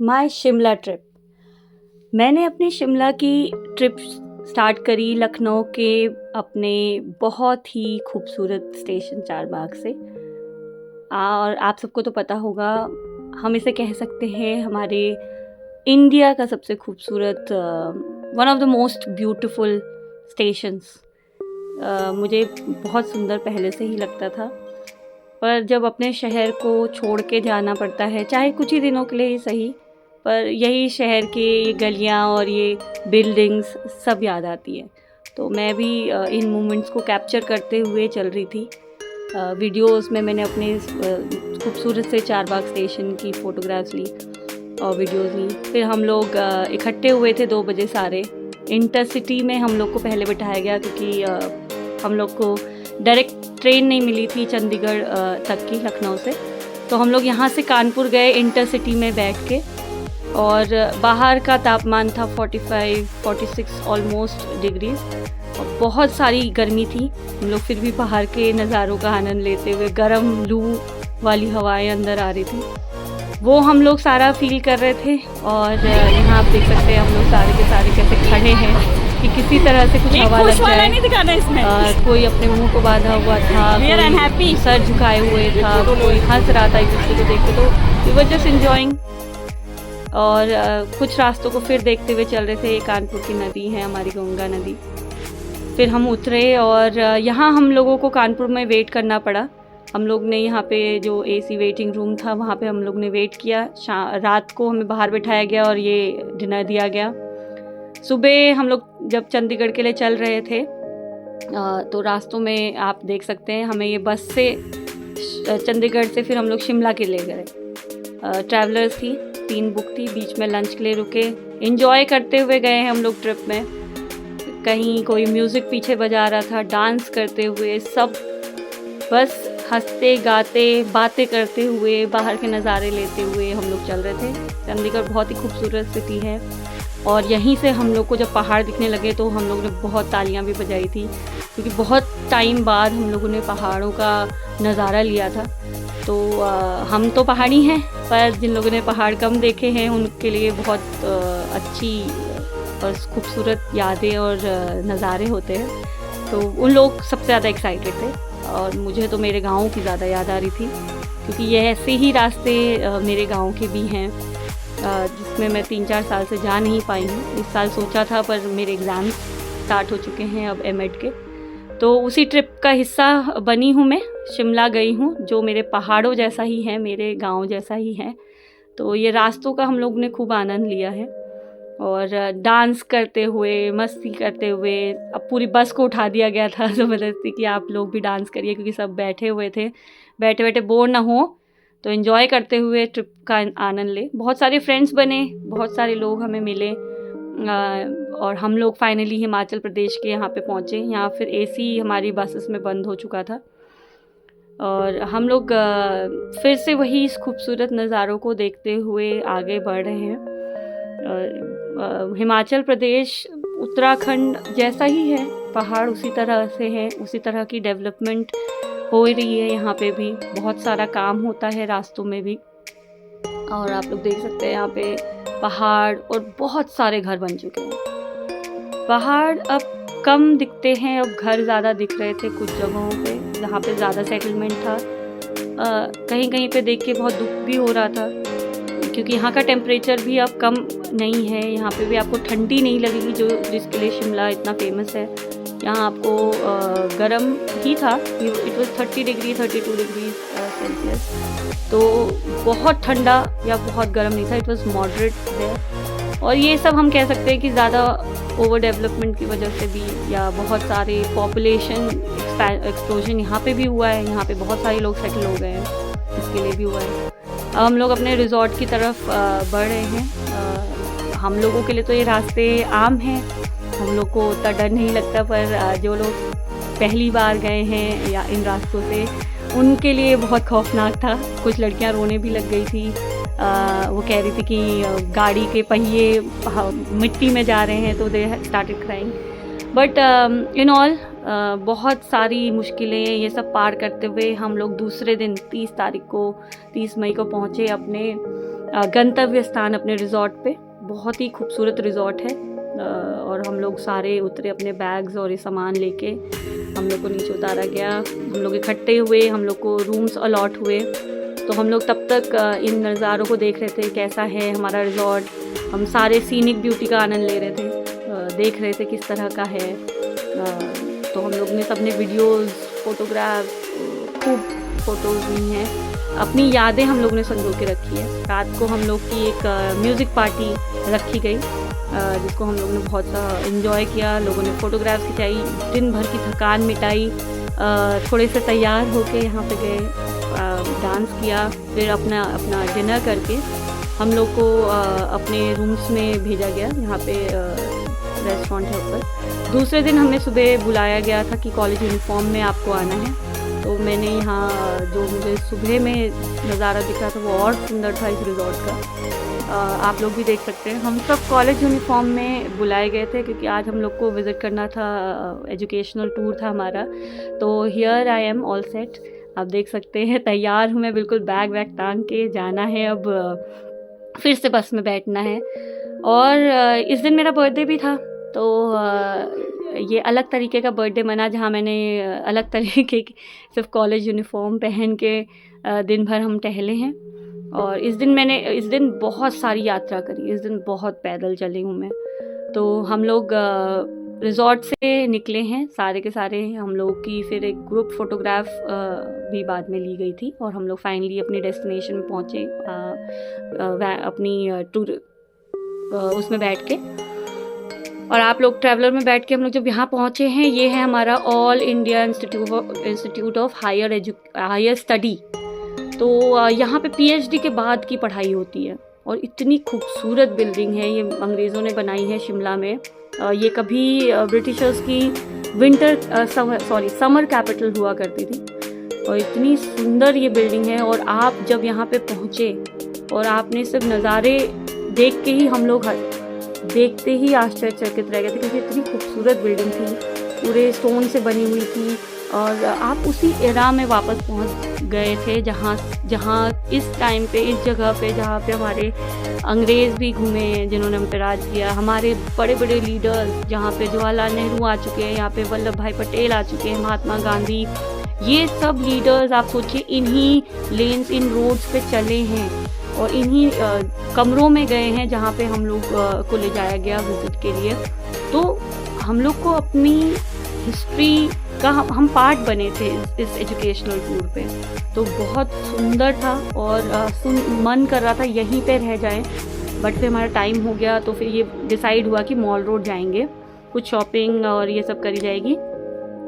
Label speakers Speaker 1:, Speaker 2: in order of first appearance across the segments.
Speaker 1: My Shimla trip. मैंने अपनी शिमला की ट्रिप स्टार्ट करी लखनऊ के अपने बहुत ही खूबसूरत स्टेशन चारबाग से। और आप सबको तो पता होगा, हम इसे कह सकते हैं हमारे इंडिया का सबसे खूबसूरत, one of the most beautiful stations. मुझे बहुत सुंदर पहले से ही लगता था, पर जब अपने शहर को छोड़ के जाना पड़ता है, चाहे कुछ ही दिनों के लिए ही सही, पर यही शहर के ये गलियाँ और ये बिल्डिंग्स सब याद आती है। तो मैं भी इन मोमेंट्स को कैप्चर करते हुए चल रही थी। वीडियोस में मैंने अपने खूबसूरत से चारबाग स्टेशन की फ़ोटोग्राफ्स ली और वीडियोस ली। फिर हम लोग इकट्ठे हुए थे 2 बजे सारे। इंटरसिटी में हम लोग को पहले बिठाया गया, क्योंकि हम लोग को डायरेक्ट ट्रेन नहीं मिली थी चंडीगढ़ तक की लखनऊ से। तो हम लोग यहाँ से कानपुर गए इंटरसिटी में बैठ के, और बाहर का तापमान था 45-46 ऑलमोस्ट डिग्रीज, और बहुत सारी गर्मी थी। हम लोग फिर भी बाहर के नज़ारों का आनंद लेते हुए, गर्म लू वाली हवाएं अंदर आ रही थी, वो हम लोग सारा फील कर रहे थे। और यहाँ आप देख सकते हैं हम लोग सारे के सारे कैसे खड़े हैं कि किसी तरह से कुछ हवा लग जाए।
Speaker 2: नहीं दिखाना इसमें।
Speaker 1: कोई अपने मुंह को बांधा हुआ था, कोई सर झुकाए हुए था, कोई हंस रहा था एक दूसरे को देख के। तो वी वर जस्ट एंजॉइंग। और कुछ रास्तों को फिर देखते हुए चल रहे थे। कानपुर की नदी है हमारी, गंगा नदी। फिर हम उतरे और यहाँ हम लोगों को कानपुर में वेट करना पड़ा। हम लोग ने यहाँ पे जो एसी वेटिंग रूम था वहाँ पे हम लोग ने वेट किया। रात को हमें बाहर बिठाया गया और ये डिनर दिया गया। सुबह हम लोग जब चंडीगढ़ के लिए चल रहे थे, तो रास्तों में आप देख सकते हैं हमें ये बस से चंडीगढ़ से फिर हम लोग शिमला के लिए गए। ट्रैवलर्स थी, 3 बुक थी। बीच में लंच के लिए रुके, एंजॉय करते हुए गए हैं हम लोग ट्रिप में। कहीं कोई म्यूज़िक पीछे बजा रहा था, डांस करते हुए, सब बस हंसते गाते बातें करते हुए, बाहर के नज़ारे लेते हुए हम लोग चल रहे थे। चंडीगढ़ बहुत ही खूबसूरत सिटी है, और यहीं से हम लोग को जब पहाड़ दिखने लगे तो हम लोगों ने बहुत तालियां भी बजाई थी, क्योंकि बहुत टाइम बाद हम लोगों ने पहाड़ों का नज़ारा लिया था। तो हम तो पहाड़ी हैं, पर जिन लोगों ने पहाड़ कम देखे हैं उनके लिए बहुत अच्छी और खूबसूरत यादें और नज़ारे होते हैं। तो उन लोग सबसे ज़्यादा एक्साइटेड थे, और मुझे तो मेरे गाँव की ज़्यादा याद आ रही थी, क्योंकि ये ऐसे ही रास्ते मेरे गाँव के भी हैं जिसमें मैं 3-4 साल से जा नहीं पाई हूँ। इस साल सोचा था, पर मेरे एग्ज़ाम्स स्टार्ट हो चुके हैं अब एमएड के। तो उसी ट्रिप का हिस्सा बनी हूँ मैं। शिमला गई हूँ, जो मेरे पहाड़ों जैसा ही है, मेरे गांव जैसा ही है। तो ये रास्तों का हम लोग ने खूब आनंद लिया है, और डांस करते हुए, मस्ती करते हुए। अब पूरी बस को उठा दिया गया था ज़बरदस्ती कि आप लोग भी डांस करिए, क्योंकि सब बैठे हुए थे। बैठे बैठे बोर ना हो, तो एंजॉय करते हुए ट्रिप का आनंद ले। बहुत सारे फ्रेंड्स बने, बहुत सारे लोग हमें मिले, और हम लोग फाइनली हिमाचल प्रदेश के यहाँ पे पहुँचे। यहाँ फिर एसी हमारी बसेस में बंद हो चुका था, और हम लोग फिर से वही इस खूबसूरत नज़ारों को देखते हुए आगे बढ़ रहे हैं। हिमाचल प्रदेश उत्तराखंड जैसा ही है, पहाड़ उसी तरह से है, उसी तरह की डेवलपमेंट हो रही है। यहाँ पे भी बहुत सारा काम होता है रास्तों में भी, और आप लोग देख सकते हैं यहाँ पे पहाड़ और बहुत सारे घर बन चुके हैं। पहाड़ अब कम दिखते हैं, अब घर ज़्यादा दिख रहे थे कुछ जगहों पे जहाँ पे ज़्यादा सेटलमेंट था। कहीं कहीं पे देख के बहुत दुख भी हो रहा था, क्योंकि यहाँ का टेम्परेचर भी अब कम नहीं है। यहाँ पे भी आपको ठंडी नहीं लगेगी, जो जिसके लिए शिमला इतना फेमस है। यहाँ आपको गर्म ही था, it was 30 degree 32 degree Celsius. तो बहुत ठंडा या बहुत गर्म नहीं था, इट वाज मॉडरेट है। और ये सब हम कह सकते हैं कि ज़्यादा ओवर डेवलपमेंट की वजह से भी, या बहुत सारे पॉपुलेशन एक्सप्लोजन यहाँ पे भी हुआ है। यहाँ पे बहुत सारे लोग सेटल हो गए हैं, इसके लिए भी हुआ है। अब हम लोग अपने रिजॉर्ट की तरफ बढ़ रहे हैं। हम लोगों के लिए तो ये रास्ते आम हैं, हम लोग को उतना डर नहीं लगता, पर जो लोग पहली बार गए हैं या इन रास्तों से, उनके लिए बहुत खौफनाक था। कुछ लड़कियां रोने भी लग गई थी। वो कह रही थी कि गाड़ी के पहिए मिट्टी में जा रहे हैं, तो they started crying. But in all बहुत सारी मुश्किलें ये सब पार करते हुए हम लोग दूसरे दिन 30 मई को पहुँचे अपने गंतव्य स्थान अपने रिज़ॉर्ट पे। बहुत ही खूबसूरत रिज़ॉर्ट है और हम लोग सारे उतरे अपने बैग्स और ये सामान लेके। हम लोग को नीचे उतारा गया, हम लोग इकट्ठे हुए, हम लोग को रूम्स अलॉट हुए। तो हम लोग तब तक इन नज़ारों को देख रहे थे, कैसा है हमारा रिज़ॉर्ट। हम सारे सीनिक ब्यूटी का आनंद ले रहे थे, देख रहे थे किस तरह का है। तो हम लोग ने सबने वीडियोस, फोटोग्राफ, खूब फ़ोटोज़ ली हैं। अपनी यादें हम लोग ने संजो के रखी है। रात को हम लोग की एक म्यूज़िक पार्टी रखी गई, जिसको हम लोगों ने बहुत सा इन्जॉय किया। लोगों ने फ़ोटोग्राफ्स खिंचाई, दिन भर की थकान मिटाई, थोड़े से तैयार होके यहाँ पे गए, डांस किया, फिर अपना डिनर करके हम लोग को अपने रूम्स में भेजा गया। यहाँ पे रेस्टोरेंट है ऊपर। दूसरे दिन हमें सुबह बुलाया गया था कि कॉलेज यूनिफॉर्म में आपको आना है। तो मैंने यहाँ जो मुझे सुबह में नज़ारा दिखा था वो और सुंदर था इस रिज़ॉर्ट का। आप लोग भी देख सकते हैं। हम सब कॉलेज यूनिफॉर्म में बुलाए गए थे क्योंकि आज हम लोग को विज़िट करना था, एजुकेशनल टूर था हमारा। तो here I am all set, आप देख सकते हैं तैयार हूँ मैं बिल्कुल, बैग वैग टांग के जाना है। अब फिर से बस में बैठना है। और इस दिन मेरा बर्थडे भी था, तो ये अलग तरीके का बर्थडे मना, जहाँ मैंने अलग तरीके की सिर्फ कॉलेज यूनिफॉर्म पहन के दिन भर हम टहले हैं। और इस दिन बहुत सारी यात्रा करी, इस दिन बहुत पैदल चली हूँ मैं। तो हम लोग रिज़ॉर्ट से निकले हैं सारे के सारे हम लोग की। फिर एक ग्रुप फ़ोटोग्राफ भी बाद में ली गई थी और हम लोग फाइनली अपनी डेस्टिनेशन में पहुँचे, अपनी टूर उसमें बैठ के। और आप लोग ट्रैवलर में बैठ के हम लोग जब यहाँ पहुँचे हैं, ये है हमारा all India institute of higher study. तो यहाँ पे पीएचडी के बाद की पढ़ाई होती है और इतनी खूबसूरत बिल्डिंग है। ये अंग्रेज़ों ने बनाई है शिमला में। ये कभी ब्रिटिशर्स की समर कैपिटल हुआ करती थी और इतनी सुंदर ये बिल्डिंग है। और आप जब यहाँ पे पहुँचे और आपने सब नज़ारे देख के ही हम लोग देखते ही आश्चर्यचकित रह गए थे, क्योंकि इतनी खूबसूरत बिल्डिंग थी, पूरे स्टोन से बनी हुई थी। और आप उसी एरा में वापस पहुंच गए थे जहां इस टाइम पे, इस जगह पे जहां पे हमारे अंग्रेज़ भी घूमे, जिन्होंने हम पे राज किया। हमारे बड़े बड़े लीडर्स, जहां पे जवाहरलाल नेहरू आ चुके हैं, यहाँ पे वल्लभ भाई पटेल आ चुके हैं, महात्मा गांधी, ये सब लीडर्स आप सोचिए इन्हीं लेन्स, इन रोड्स पे चले हैं और इन्हीं कमरों में गए हैं जहाँ पे हम लोग को ले जाया गया विज़िट के लिए। तो हम लोग को अपनी हिस्ट्री का हम पार्ट बने थे इस एजुकेशनल टूर पे। तो बहुत सुंदर था और मन कर रहा था यहीं पे रह जाएं, बट फिर हमारा टाइम हो गया। तो फिर ये डिसाइड हुआ कि मॉल रोड जाएंगे, कुछ शॉपिंग और ये सब करी जाएगी।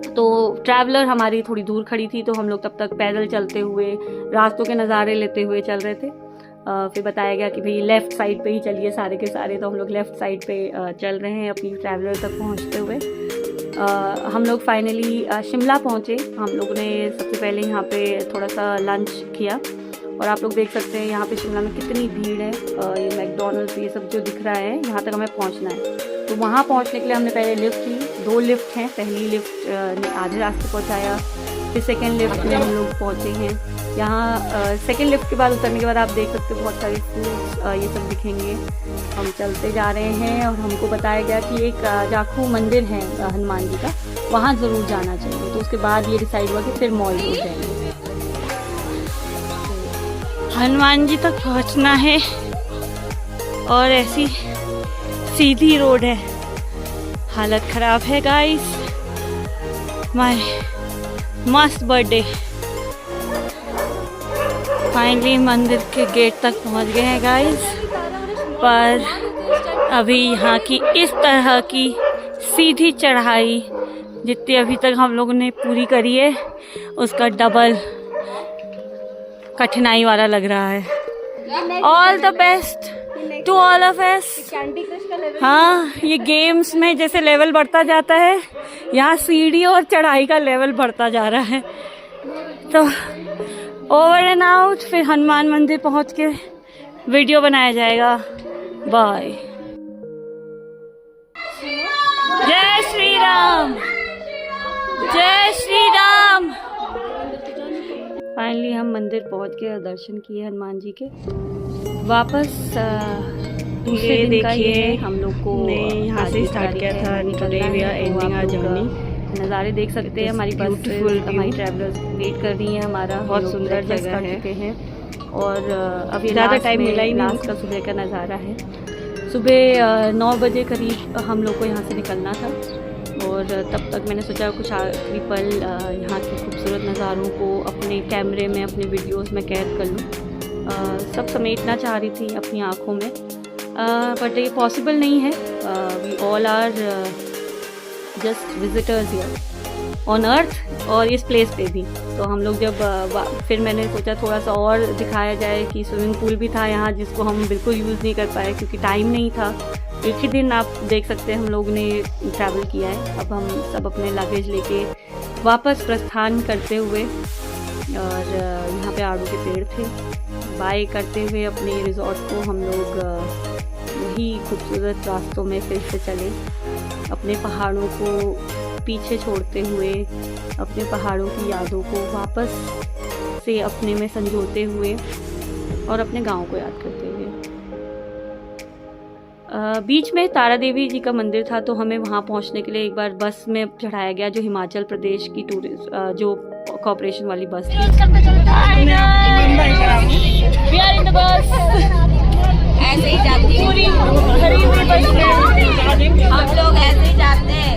Speaker 1: तो ट्रैवलर हमारी थोड़ी दूर खड़ी थी, तो हम लोग तब तक पैदल चलते हुए, रास्तों के नज़ारे लेते हुए चल रहे थे। फिर बताया गया कि भाई लेफ़्ट साइड पे ही चलिए सारे के सारे। तो हम लोग लेफ़्ट साइड पे चल रहे हैं अपनी ट्रैवलर तक पहुंचते हुए। हम लोग फाइनली शिमला पहुंचे। हम लोगों ने सबसे पहले यहाँ पे थोड़ा सा लंच किया और आप लोग देख सकते हैं यहाँ पे शिमला में कितनी भीड़ है। ये मैकडॉनल्ड्स, ये सब जो दिख रहा है, यहाँ तक हमें पहुँचना है। तो वहाँ पहुँचने के लिए हमने पहले लिफ्ट ली, 2 लिफ्ट हैं। पहली लिफ्ट ने आधे रास्ते पहुँचाया, फिर सेकेंड लिफ्ट में हम लोग पहुँचे हैं। यहाँ सेकेंड लिफ्ट के बाद उतरने के बाद आप देख सकते हो बहुत सारे फ्रूट्स ये सब दिखेंगे। हम चलते जा रहे हैं और हमको बताया गया कि एक जाखू मंदिर है हनुमान जी का, वहाँ ज़रूर जाना चाहिए। तो उसके बाद ये डिसाइड हुआ कि फिर मॉल रोड जाएंगे। हनुमान जी तक पहुँचना है और ऐसी सीधी रोड है, हालत ख़राब है गाइस। माय मस्त बर्थडे। फाइनली मंदिर के गेट तक पहुंच गए हैं गाइस, पर अभी यहाँ की इस तरह की सीधी चढ़ाई जितनी अभी तक हम लोगों ने पूरी करी है, उसका डबल कठिनाई वाला लग रहा है। All the best to all of us. हाँ, ये गेम्स में जैसे लेवल बढ़ता जाता है, यहाँ सीढ़ी और चढ़ाई का लेवल बढ़ता जा रहा है। तो ओवर एंड आउट, फिर हनुमान मंदिर पहुँच के वीडियो बनाया जाएगा। बाय। जय श्री राम, जय श्री राम। फाइनली हम मंदिर पहुँच के दर्शन किए हनुमान जी के। वापस दूसरे दिन का ये हम लोग को
Speaker 2: यहाँ से स्टार्ट किया था। Today we are ending our journey.
Speaker 1: नज़ारे देख सकते हैं, हमारी बस हमारी ट्रैवलर्स वेट कर रही है हमारा।
Speaker 2: बहुत सुंदर जगह है
Speaker 1: और अब ये
Speaker 2: ज़्यादा टाइम मिला ही नहीं।
Speaker 1: लास्ट का सुबह का नज़ारा है। सुबह 9 बजे करीब हम लोग को यहाँ से निकलना था और तब तक मैंने सोचा कुछ आखिरी पल यहाँ के खूबसूरत नज़ारों को अपने कैमरे में, अपने वीडियोस में कैद कर लूँ। सब समेटना चाह रही थी अपनी आँखों में, बट ये पॉसिबल नहीं है। We all are just visitors here on earth और इस प्लेस पे भी। तो हम लोग जब फिर मैंने सोचा थोड़ा सा और दिखाया जाए कि स्विमिंग पूल भी था यहाँ, जिसको हम बिल्कुल यूज़ नहीं कर पाए क्योंकि टाइम नहीं था। एक ही दिन आप देख सकते हैं हम लोग ने ट्रैवल किया है। अब हम सब अपने लगेज लेके वापस प्रस्थान करते हुए, और यहाँ पे आड़ू के पेड़ थे, बाय करते हुए अपने रिजॉर्ट को हम लोग वही खूबसूरत रास्तों में फिर से चले, अपने पहाड़ों को पीछे छोड़ते हुए, अपने पहाड़ों की यादों को वापस से अपने में संजोते हुए और अपने गांव को याद करते हुए। बीच में तारा देवी जी का मंदिर था, तो हमें वहां पहुंचने के लिए एक बार बस में चढ़ाया गया, जो हिमाचल प्रदेश की टूरिस्ट जो कॉर्पोरेशन वाली बस थी।
Speaker 3: ऐसे ही जाते हैं, पूरी भरी हुई बस में हम लोग ऐसे ही जाते हैं।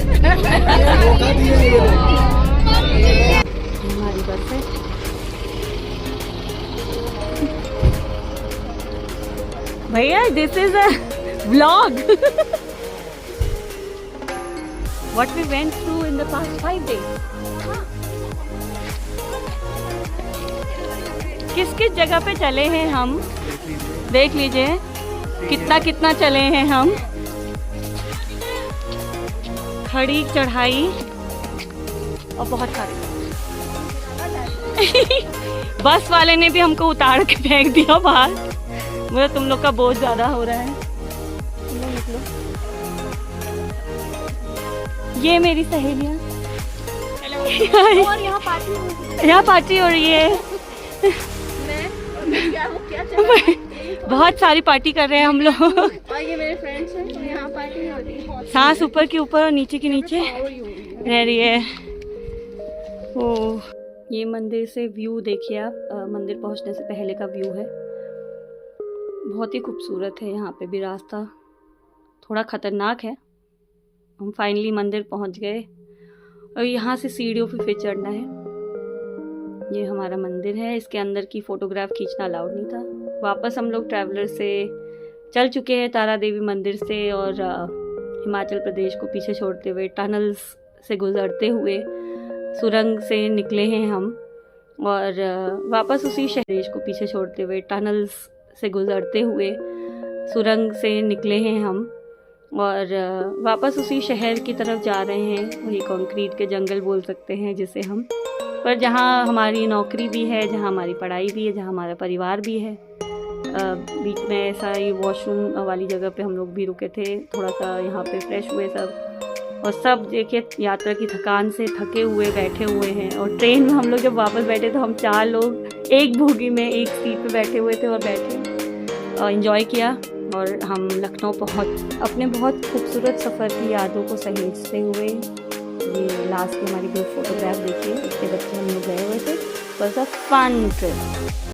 Speaker 1: हमारी बस है। भैया this is a vlog what we went through in the past 5 days। किस किस जगह पे चले हैं हम, देख लीजिए कितना कितना चले हैं हम। खड़ी चढ़ाई और बहुत सारे बस वाले ने भी हमको उतार के फेंक दिया बाहर। मुझे तुम लोग का बोझ ज्यादा हो रहा है। निकलो। ये मेरी सहेलियाँ, यहाँ पार्टी हो रही है। बहुत सारी पार्टी कर रहे हैं हम लोग।
Speaker 2: और ये मेरे फ्रेंड्स हैं, यहाँ पार्टी हो रही है।
Speaker 1: सांस ऊपर के ऊपर और नीचे के नीचे रह रही है। ओ, ये मंदिर से व्यू देखिए आप, मंदिर पहुंचने से पहले का व्यू है। बहुत ही खूबसूरत है। यहाँ पे भी रास्ता थोड़ा ख़तरनाक है। हम फाइनली मंदिर पहुंच गए और यहाँ से सीढ़ियों पे फिर चढ़ना है। ये हमारा मंदिर है। इसके अंदर की फ़ोटोग्राफ खींचना अलाउड नहीं था। वापस हम लोग ट्रैवलर से चल चुके हैं तारा देवी मंदिर से, और हिमाचल प्रदेश को पीछे छोड़ते हुए, टनल्स से गुज़रते हुए, सुरंग से निकले हैं हम, और वापस उसी शहर को पीछे छोड़ते हुए, टनल्स से गुज़रते हुए, सुरंग से निकले हैं हम, और वापस उसी शहर की तरफ जा रहे हैं। वही कंक्रीट के जंगल बोल सकते हैं जिसे हम, पर जहाँ हमारी नौकरी भी है, जहाँ हमारी पढ़ाई भी है, जहाँ हमारा परिवार भी है। बीच में ऐसा ही वॉशरूम वाली जगह पे हम लोग भी रुके थे, थोड़ा सा यहाँ पे फ्रेश हुए सब, और सब देखिए यात्रा की थकान से थके हुए बैठे हुए हैं। और ट्रेन में हम लोग जब वापस बैठे तो हम 4 लोग एक बोगी में एक सीट पे बैठे हुए थे और बैठे और एंजॉय किया। और हम लखनऊ अपने बहुत खूबसूरत सफ़र की यादों को सहेजते हुए, ये लास्ट की हमारी ग्रुप फोटोग्राफ देखिए, इसके बच्चे हम लोग गए हुए थे। बस अ फन ट्रिप।